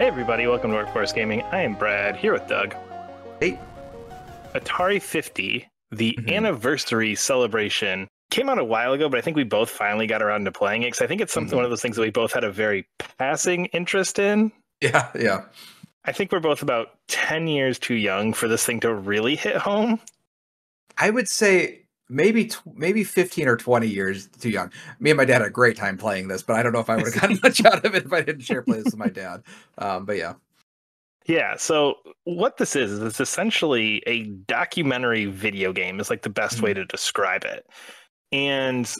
Hey everybody, welcome to Workforce Gaming. I am Brad, here with Doug. Hey. Atari 50, the hmm anniversary celebration, came out a while ago, but I think we both finally got around to playing it because I think it's something one of those things that we both had a very passing interest in. Yeah, yeah. I think we're both about 10 years too young for this thing to really hit home. I would say maybe 15 or 20 years too young. Me and my dad had a great time playing this, but I don't know if I would have gotten much out of it if I didn't share plays with my dad. But yeah. Yeah, so what this is it's essentially a documentary video game is like the best way Mhm. to describe it. And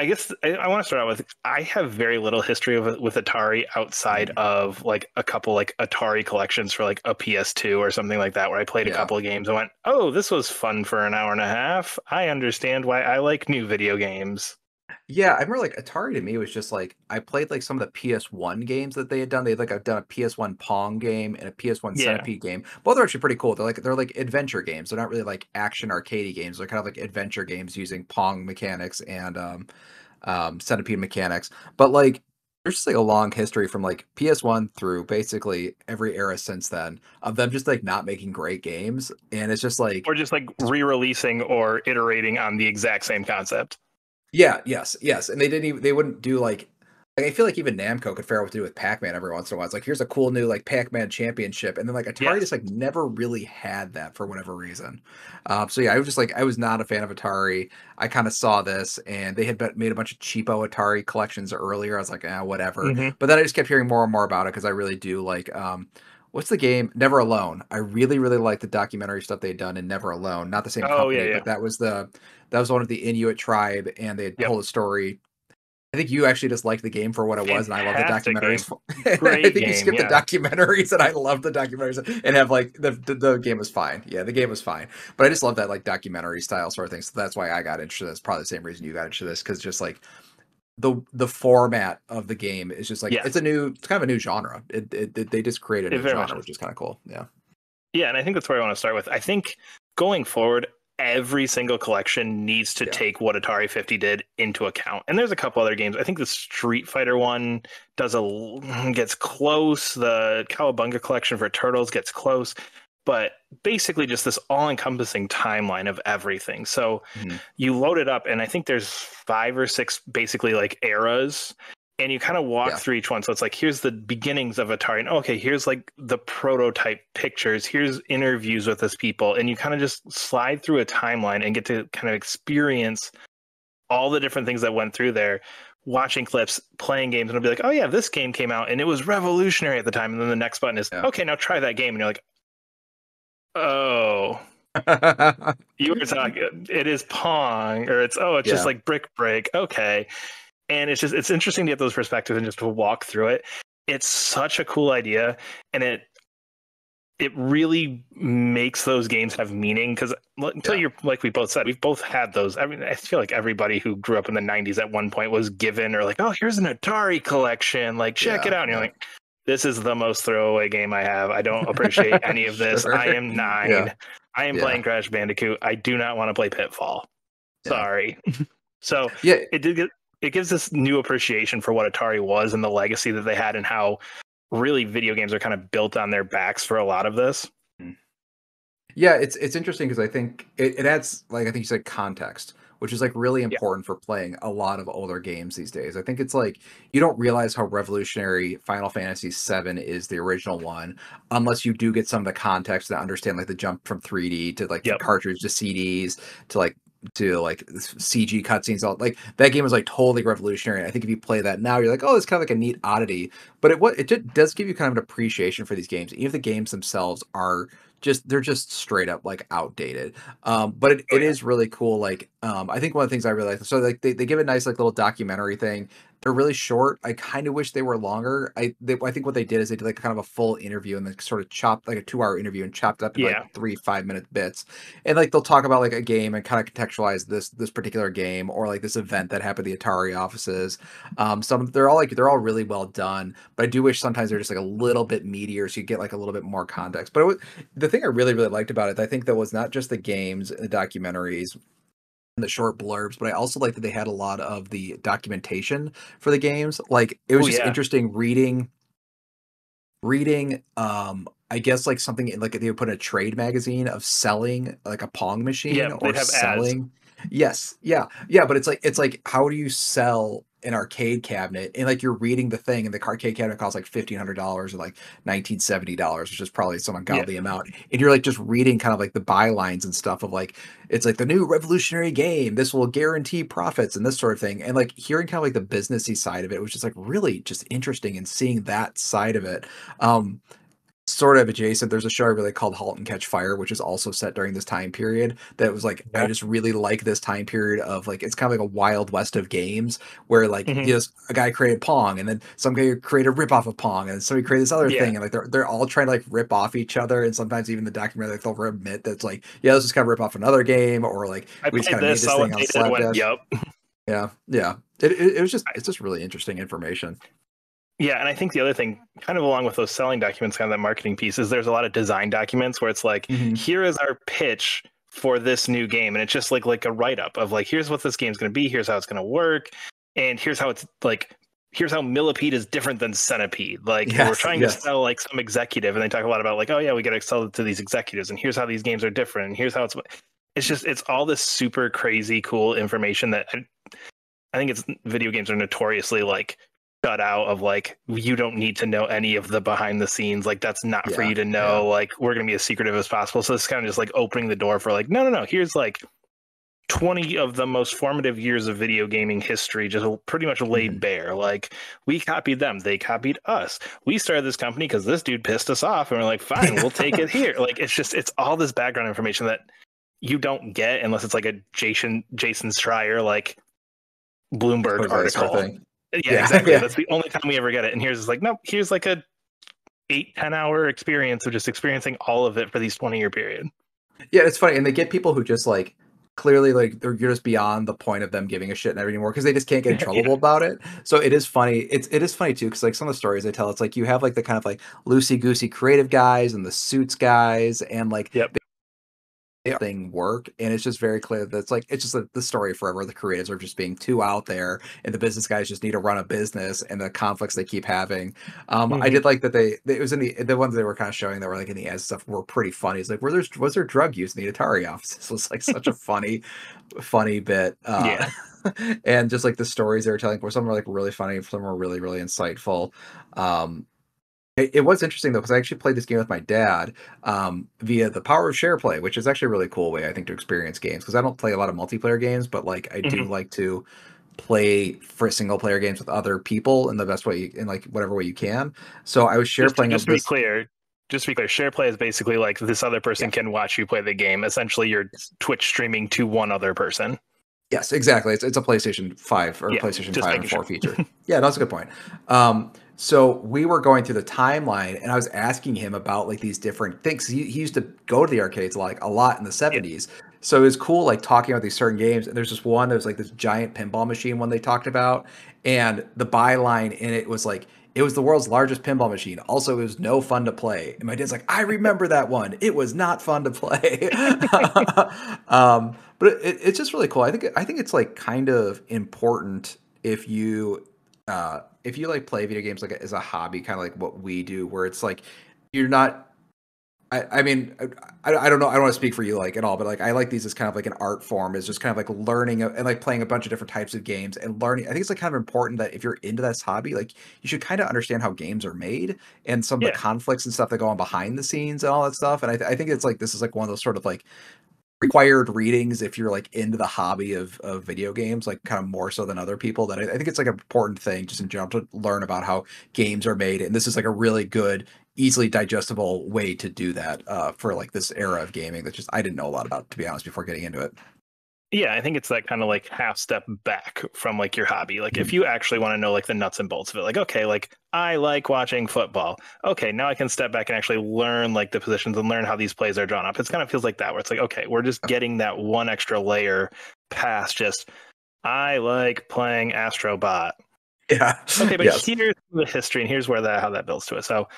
I guess I want to start out with I have very little history with Atari outside Mhm. of like a couple like Atari collections for like a PS2 or something like that where I played a Yeah. couple of games and went, "Oh, this was fun for an hour and a half. I understand why I like new video games." Yeah, I remember like Atari to me was just like I played like some of the PS1 games that they had done. They had like I've done a PS1 Pong game and a PS1 Yeah. Centipede game. Both are actually pretty cool. They're like adventure games. They're not really like action arcadey games. They're kind of like adventure games using Pong mechanics and centipede mechanics. But like there's just like a long history from like PS1 through basically every era since then of them just like not making great games. And it's just like Or just like re-releasing or iterating on the exact same concept. yeah, yes, yes. And they wouldn't do like I feel like even Namco could figure out what to do with Pac-Man every once in a while. It's like here's a cool new like Pac-Man championship. And then like Atari Yes. just like never really had that for whatever reason. So yeah, I was just like I was not a fan of Atari. I kind of saw this and they had made a bunch of cheapo Atari collections earlier. I was like, whatever. Hmm. But then I just kept hearing more and more about it because I really do like what's the game? Never Alone. I really, really like the documentary stuff they'd done in Never Alone. Not the same Oh yeah, company, yeah. but that was one of the Inuit tribe, and they had Yep. told a story. I think you actually just liked the game for what it was, and I love the Fantastic documentaries. game. I Great think you game, skipped the yeah. documentaries, and I love the documentaries, and have like the game was fine. Yeah, the game was fine, but I just love that like documentary style sort of thing. So that's why I got interested. That's probably the same reason you got into this because just like the format of the game is just like Yes. it's kind of a new genre. They just created a It new very much genre, is. which is kind of cool. Yeah. Yeah, and I think that's where I want to start with. I think going forward, every single collection needs to Yeah. take what Atari 50 did into account. And there's a couple other games. I think the Street Fighter one gets close. The Cowabunga collection for Turtles gets close. But basically, just this all-encompassing timeline of everything. So Mhm. you load it up, and I think there's 5 or 6 basically like eras, and you kind of walk Yeah. through each one. So it's like here's the beginnings of Atari, and okay, here's like the prototype pictures, here's interviews with these people, and you kind of just slide through a timeline and get to kind of experience all the different things that went through there. Watching clips, playing games, and it'll be like, oh yeah, this game came out and it was revolutionary at the time. And then the next button is, Yeah. okay, now try that game, and you're like, oh, you were talking, it is Pong, or it's just Yeah. like Brick Break. Okay. And it's interesting to get those perspectives and just to walk through it. It's such a cool idea. And it really makes those games have meaning because until Yeah. you're like we both said, we've both had those. I mean, I feel like everybody who grew up in the 90s at one point was given or like, oh, here's an Atari collection. Like, check it Yeah. out. And you're Yeah. like, this is the most throwaway game I have. I don't appreciate any of this. Sure. I am Yeah. 9. I am Yeah. playing Crash Bandicoot. I do not want to play Pitfall. Yeah. Sorry. So Yeah. it did get it gives this new appreciation for what Atari was and the legacy that they had and how really video games are kind of built on their backs for a lot of this. Mm. Yeah, it's interesting because I think it adds like I think you said context, which is like really Yeah. important for playing a lot of older games these days. I think it's like you don't realize how revolutionary Final Fantasy VII is, the original one, unless you do get some of the context to understand like the jump from 3D to like Yep. cartridge to CDs to like CG cutscenes. All like that game is like totally revolutionary. And I think if you play that now, you're like, oh, it's kind of like a neat oddity. But it does give you kind of an appreciation for these games, even if the games themselves are they're just straight up like outdated. But it, Oh it yeah. is really cool. Like I think one of the things I really like, so like they give a nice like little documentary thing. They're really short. I kind of wish they were longer. I think what they did is they did like kind of a full interview and then sort of chopped like a 2 hour interview and chopped it up into like Yeah. 3 5 minute bits. And like they'll talk about like a game and kind of contextualize this particular game or like this event that happened at the Atari offices. Some they're all really well done, but I do wish sometimes they're just like a little bit meatier so you get like a little bit more context. But the thing I really, really liked about it, I think that was not just the games and the documentaries and the short blurbs, but I also liked that they had a lot of the documentation for the games. Like it was Oh just yeah. interesting reading reading, I guess like something like they would put in a trade magazine of selling like a Pong Yeah, machine or they'd have ads. selling. Yes, yeah, yeah, but it's like how do you sell an arcade cabinet and like you're reading the thing and the arcade cabinet costs like $1,500 or like $1,970, which is probably some Yeah. ungodly amount. And you're like just reading kind of like the bylines and stuff of like it's like the new revolutionary game. This will guarantee profits and this sort of thing. And like hearing kind of like the businessy side of it was just like really just interesting and seeing that side of it. Um, Sort of adjacent, there's a show I really called *Halt and Catch Fire*, which is also set during this time period. That was like I Yeah. just really like this time period of like it's kind of like a wild west of games where like Hmm. just a guy created Pong and then some guy created a rip off of Pong and somebody created this other Yeah. thing and like they're all trying to like rip off each other and sometimes even the documentary like they'll admit that's like yeah this is kind of rip off another game or like I we just played kind of made this, this saw what thing on they did, went, slapdash. yep. Yeah, yeah. It was just it's just really interesting information. Yeah, and I think the other thing, kind of along with those selling documents, kind of that marketing piece, is there's a lot of design documents where it's like, Hmm. here is our pitch for this new game, and it's just like a write up of like, here's what this game's going to be, here's how it's going to work, and here's how it's like, here's how Millipede is different than Centipede. Like we're Yes, trying to yes. sell like some executive, and they talk a lot about like, oh yeah, we got to sell it to these executives, and here's how these games are different, and here's how it's all this super crazy cool information that I think it's video games are notoriously like shut out of like you don't need to know any of the behind the scenes, like that's not for Yeah, you to yeah. know, like we're going to be as secretive as possible. So it's kind of just like opening the door for like no, here's like 20 of the most formative years of video gaming history just pretty much laid Mhm. bare. Like we copied them, they copied us, we started this company because this dude pissed us off and we're like fine, we'll take it here. Like it's all this background information that you don't get unless it's like a Jason Schreier like Bloomberg Jose sort of article. thing. Yeah, Yeah, exactly. yeah. That's the only time we ever get it. And here's like, nope, here's like a 8-10 hour experience of just experiencing all of it for these 20-year period. Yeah, it's funny, and they get people who just, like, clearly, like, they're just beyond the point of them giving a shit and anymore because they just can't get in Yeah. trouble about it. So it is funny. It is funny too because like, some of the stories they tell, it's like you have, like, the kind of, like, loosey-goosey creative guys and the suits guys, and, like, Yep. thing work, and it's just very clear that it's like it's just the story forever. The creatives are just being too out there, and the business guys just need to run a business, and the conflicts they keep having. I Hmm. did like that they it was in the ones they were kind of showing that were like in the ads stuff were pretty funny. It's like was there drug use in the Atari offices? It was like such a funny bit. Yeah. And just like the stories they were telling, where some were like really funny, some were really insightful. Um, it was interesting though, because I actually played this game with my dad via the power of share play, which is actually a really cool way I think to experience games. Because I don't play a lot of multiplayer games, but like I do Hmm. like to play for single player games with other people in the best way in like whatever way you can. So I was share playing Just of to be this. clear, share play is basically like this other Yeah. person can watch you play the game. Essentially, you're Yes. Twitch streaming to one other person. Yes, exactly. It's a PlayStation 5 or Yeah, PlayStation just 5 and making sure. 4 feature. Yeah, that's a good point. So we were going through the timeline and I was asking him about like these different things. He used to go to the arcades like a lot in the Yeah. 70s. So it was cool like talking about these certain games. And there's just one that was like this giant pinball machine one they talked about. And the byline in it was like it was the world's largest pinball machine. Also, it was no fun to play. And my dad's like, I remember that one. It was not fun to play. But it's just really cool. I think it's like kind of important if you like play video games like as a hobby, kind of like what we do, where it's like you're not. I mean, I don't know. I don't want to speak for you like at all, but like I like these as kind of like an art form, is just kind of like learning and like playing a bunch of different types of games and learning. I think it's like kind of important that if you're into this hobby, like you should kind of understand how games are made and some of the Yeah. conflicts and stuff that go on behind the scenes and all that stuff. And I think it's like this is like one of those sort of like required readings if you're like into the hobby of video games, like kind of more so than other people. That I think it's like an important thing just in general to learn about how games are made, and this is like a really good, easily digestible way to do that for like this era of gaming that just I didn't know a lot about, to be honest, before getting into it. Yeah, I think it's that kind of like half step back from like your hobby. Like if Mhm. you actually want to know like the nuts and bolts of it, like okay, like I like watching football. Okay, now I can step back and actually learn like the positions and learn how these plays are drawn up. It kind of feels like that where it's like okay, we're just getting that one extra layer past just I like playing Astrobot. Yeah. Okay, but Yes. here's the history and here's where that how that builds to it. So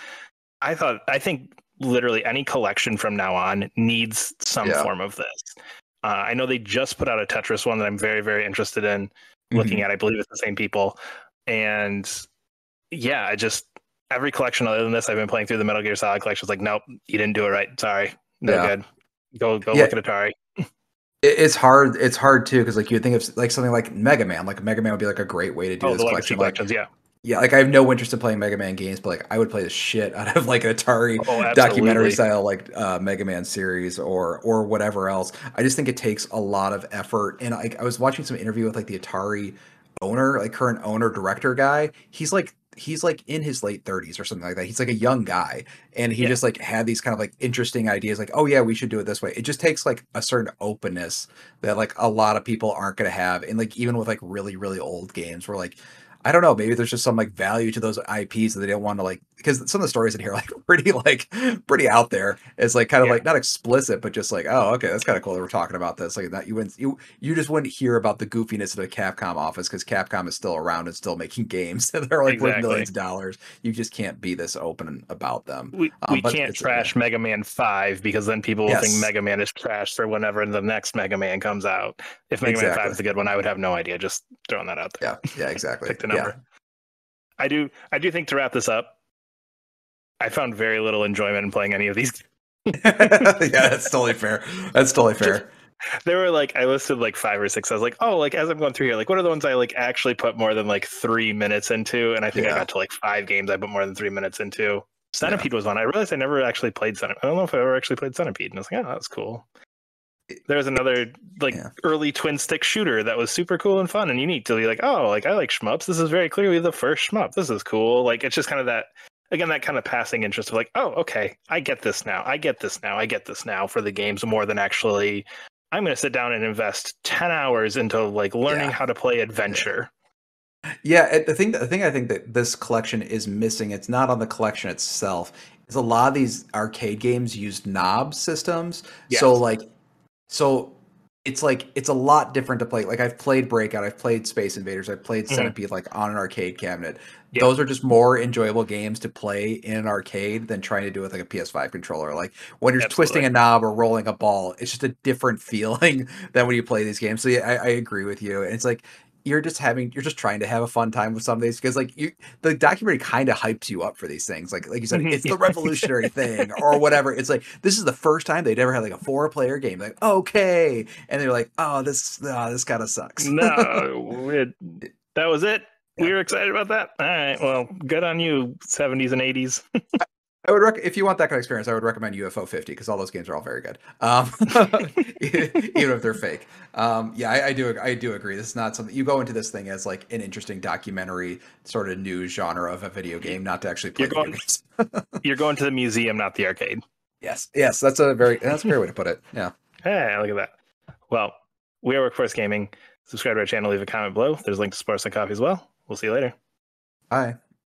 I think literally any collection from now on needs some Yeah. form of this. I know they just put out a Tetris one that I'm very, very interested in looking Mhm. at. I believe it's the same people. And yeah, every collection other than this, I've been playing through the Metal Gear Solid collection. It's like, nope, you didn't do it right. Sorry, no Yeah. good. Go Yeah, look at Atari. it's hard. It's hard too because like you would think of like something like Mega Man. Like Mega Man would be like a great way to do Oh, this the legacy collection. Like collections, yeah. yeah, like I have no interest in playing Mega Man games, but like I would play the shit out of like an Atari Oh, documentary absolutely. style like Mega Man series or whatever else. I just think it takes a lot of effort. And I was watching some interview with like the Atari owner, like current owner director guy. He's like in his late 30s or something like that. He's like a young guy and he Yeah, just like had these kind of like interesting ideas like, oh yeah, we should do it this way. It just takes like a certain openness that like a lot of people aren't going to have. And like even with like really really old games where like I don't know, maybe there's just some like value to those IPs that they don't want to like because some of the stories in here are pretty out there. It's like kind of yeah, like not explicit, but just like, oh, okay, that's kind of cool that we're talking about this. Like that you just wouldn't hear about the goofiness of the Capcom office because Capcom is still around and still making games and they're like worth exactly. millions of dollars. You just can't be this open about them. We But can't it's yeah. trash Mega Man 5 because then people will think Yes, Mega Man is trash for whenever the next Mega Man comes out. If Mega Man 5 exactly. is a good one, I would have no idea. Just throwing that out Yeah, there. yeah, exactly. Pick the Yeah. number. I do think to wrap this up, I found very little enjoyment in playing any of these. Yeah, that's totally fair. That's totally Just fair. there were like I listed like 5 or 6. I was like, oh, like as I'm going through here, like what are the ones I like actually put more than like 3 minutes into? And I think I Yeah. got to like 5 games I put more than 3 minutes into. Yeah. Centipede was one. I realized I never actually played Centipede. I don't know if I ever actually played Centipede. And I was like, oh, that's cool. There was another like Yeah. early twin stick shooter that was super cool and fun and unique to be like, oh, like I like shmups. This is very clearly the first shmup. This is cool. Like it's just kind of that again, that kind of passing interest of like, oh, okay, I get this now. I get this now. I get this now for the games more than actually I'm going to sit down and invest 10 hours into like learning Yeah. how to play Yeah. adventure. Yeah, the thing I think that this collection is missing, it's not on the collection itself, is a lot of these arcade games use knob systems. So Yes. like so it's like it's a lot different to play. Like I've played Breakout, I've played Space Invaders, I've played Hmm. Centipede like on an arcade cabinet. Yep. Those are just more enjoyable games to play in an arcade than trying to do it with like a PS5 controller. Like when you're twisting Absolutely. a knob or rolling a ball, it's just a different feeling than when you play these games. So yeah, I agree with you. And it's like you're just trying to have a fun time with some of these because like the documentary kind of hypes you up for these things like you said Hmm. it's the revolutionary thing or whatever. It's like this is the first time they'd ever had like a 4 player game, like okay, and they're like, this kind of sucks. No, that was it. Yeah, We were excited about that. All right. Well, good on you, 70s and 80s. I would if you want that kind of experience, I would recommend UFO 50 because all those games are all very good, even if they're fake. Yeah, I do agree. This is not something you go into this thing as like an interesting documentary sort of news genre of a video game, not to actually play You're video going games. you're going to the museum, not the arcade. Yes, that's a fair way to put it. Yeah. Hey, look at that. Well, we are Workforce Gaming. Subscribe to our channel, leave a comment below. There's a link to support us on Coffee as well. We'll see you later. Hi.